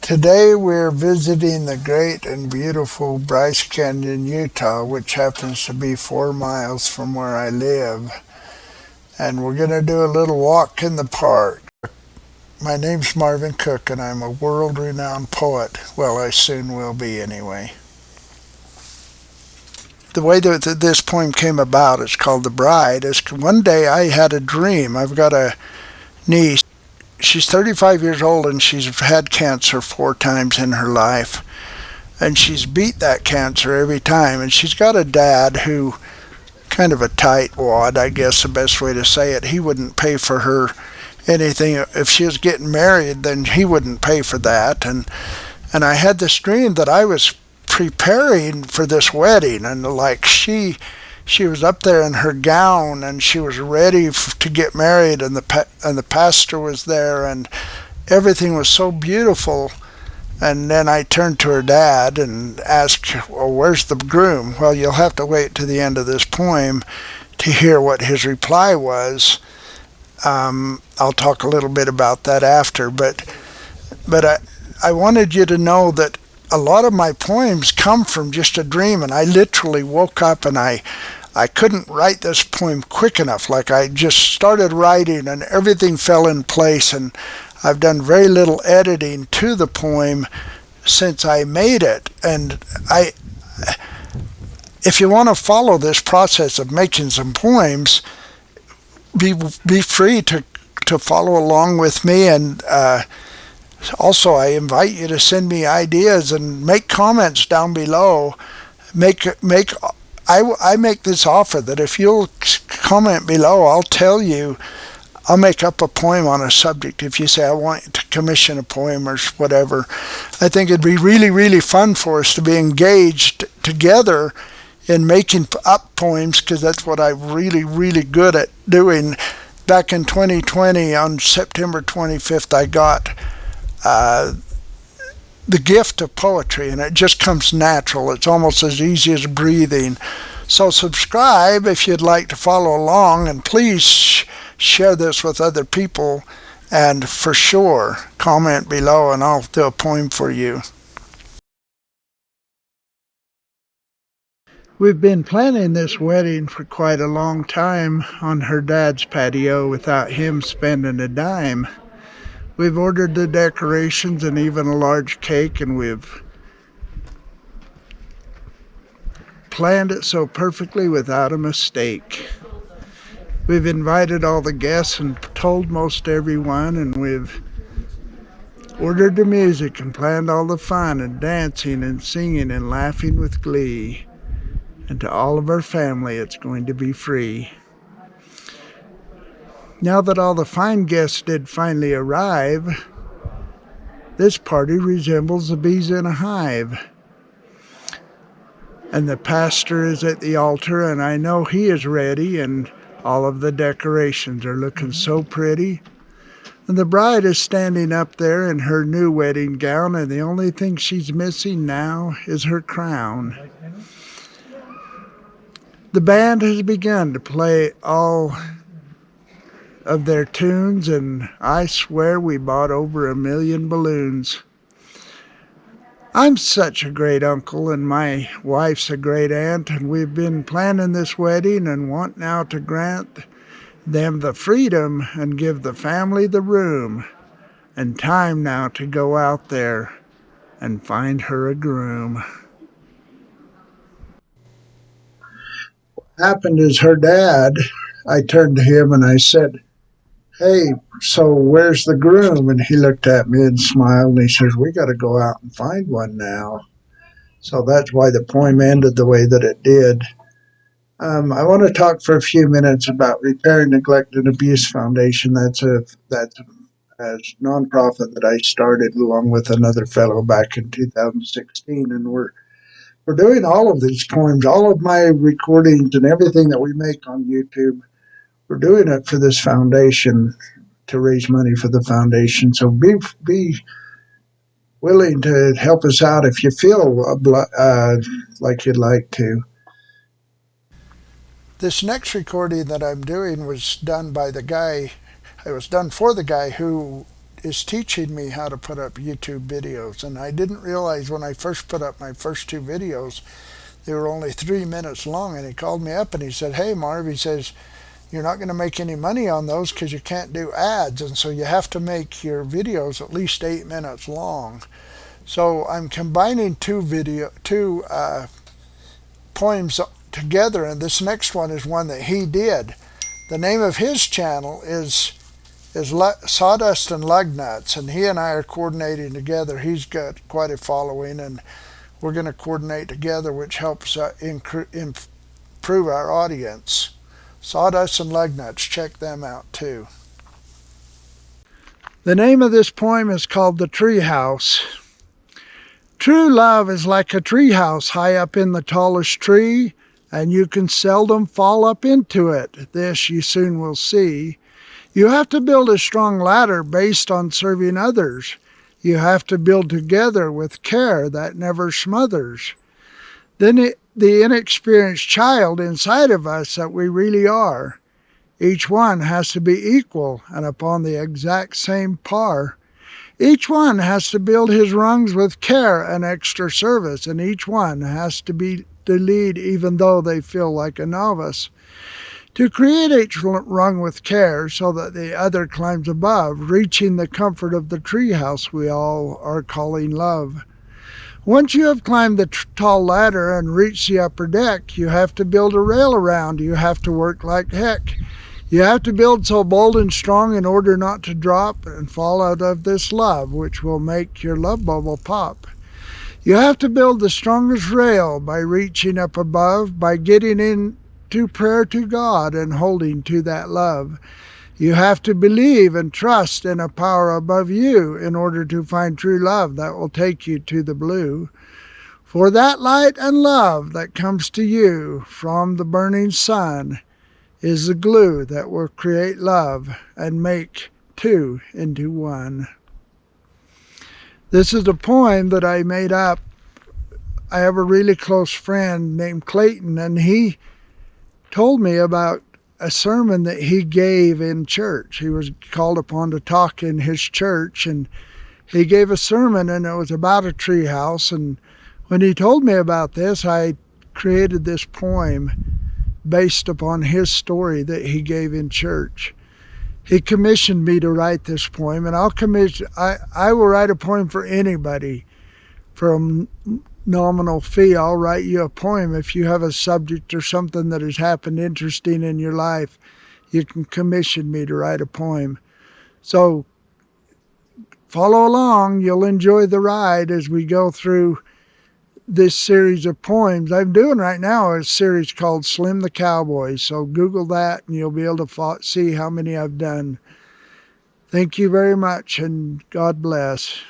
Today we're visiting the great and beautiful Bryce Canyon, Utah, which happens to be 4 miles from where I live. And we're going to do a little walk in the park. My name's Marvin Cooke, and I'm a world renowned poet. Well, I soon will be anyway. The way that this poem came about, it's called The Bride, is one day I had a dream. I've got a niece. She's 35 years old and she's had cancer 4 times in her life. And she's beat that cancer every time. And she's got a dad who, kind of a tightwad, I guess the best way to say it, he wouldn't pay for her anything. If she was getting married, then he wouldn't pay for that. And I had this dream that I was preparing for this wedding, and like she was up there in her gown and she was ready to get married, and the pastor was there and everything was so beautiful. And then I turned to her dad and asked, well, where's the groom? Well, you'll have to wait to the end of this poem to hear what his reply was. I'll talk a little bit about that after, but I wanted you to know that a lot of my poems come from just a dream, and I literally woke up and I couldn't write this poem quick enough. Like, I just started writing and everything fell in place, and I've done very little editing to the poem since I made it. And if you want to follow this process of making some poems, be free to follow along with me. And also, I invite you to send me ideas and make comments down below. I make this offer that if you'll comment below, I'll make up a poem on a subject. If you say I want to commission a poem or whatever, I think it'd be really, really fun for us to be engaged together in making up poems, because that's what I'm really, really good at doing. Back in 2020, on September 25th, I got the gift of poetry, and it just comes natural. It's almost as easy as breathing. So subscribe if you'd like to follow along, and please share this with other people, and for sure comment below and I'll do a poem for you. We've been planning this wedding for quite a long time on her dad's patio without him spending a dime. We've ordered the decorations and even a large cake, and we've planned it so perfectly without a mistake. We've invited all the guests and told most everyone, and we've ordered the music and planned all the fun and dancing and singing and laughing with glee. And to all of our family, it's going to be free. Now that all the fine guests did finally arrive, this party resembles the bees in a hive. And the pastor is at the altar, and I know he is ready, and all of the decorations are looking so pretty. And the bride is standing up there in her new wedding gown, and the only thing she's missing now is her crown. The band has begun to play all of their tunes, and I swear we bought over 1 million balloons. I'm such a great uncle, and my wife's a great aunt, and we've been planning this wedding and want now to grant them the freedom and give the family the room and time now to go out there and find her a groom. What happened is her dad, I turned to him and I said, hey, so where's the groom? And he looked at me and smiled, and he says, we got to go out and find one now. So that's why the poem ended the way that it did. I want to talk for a few minutes about Repair, Neglect, and Abuse Foundation. That's a nonprofit that I started along with another fellow back in 2016, and we're doing all of these poems, all of my recordings and everything that we make on YouTube. We're doing it for this foundation, to raise money for the foundation. So be willing to help us out if you feel like you'd like to. This next recording that I'm doing was done by the guy. It was done for the guy who is teaching me how to put up YouTube videos. And I didn't realize when I first put up my first two videos, they were only 3 minutes long. And he called me up and he said, "Hey, Marv," he says, "you're not going to make any money on those because you can't do ads. And so you have to make your videos at least 8 minutes long." So I'm combining two poems together. And this next one is one that he did. The name of his channel is Sawdust and Lug Nuts, and he and I are coordinating together. He's got quite a following, and we're going to coordinate together, which helps improve our audience. Sawdust and Lug Nuts, check them out too. The name of this poem is called The Treehouse. True love is like a treehouse high up in the tallest tree, and you can seldom fall up into it. This you soon will see. You have to build a strong ladder based on serving others. You have to build together with care that never smothers. Then the inexperienced child inside of us that we really are. Each one has to be equal and upon the exact same par. Each one has to build his rungs with care and extra service, and each one has to be the lead even though they feel like a novice. To create each rung with care so that the other climbs above, reaching the comfort of the treehouse we all are calling love. Once you have climbed the tall ladder and reached the upper deck, you have to build a rail around. You have to work like heck. You have to build so bold and strong in order not to drop and fall out of this love, which will make your love bubble pop. You have to build the strongest rail by reaching up above, by getting into prayer to God and holding to that love. You have to believe and trust in a power above you in order to find true love that will take you to the blue. For that light and love that comes to you from the burning sun is the glue that will create love and make two into one. This is a poem that I made up. I have a really close friend named Clayton, and he told me about a sermon that he gave in church. He was called upon to talk in his church, and he gave a sermon, and it was about a treehouse. And when he told me about this, I created this poem based upon his story that he gave in church. He commissioned me to write this poem, and I will write a poem for anybody for a nominal fee. I'll write you a poem. If you have a subject or something that has happened interesting in your life, you can commission me to write a poem. So follow along. You'll enjoy the ride as we go through this series of poems. I'm doing right now a series called Slim the Cowboy. So Google that and you'll be able to see how many I've done. Thank you very much, and God bless.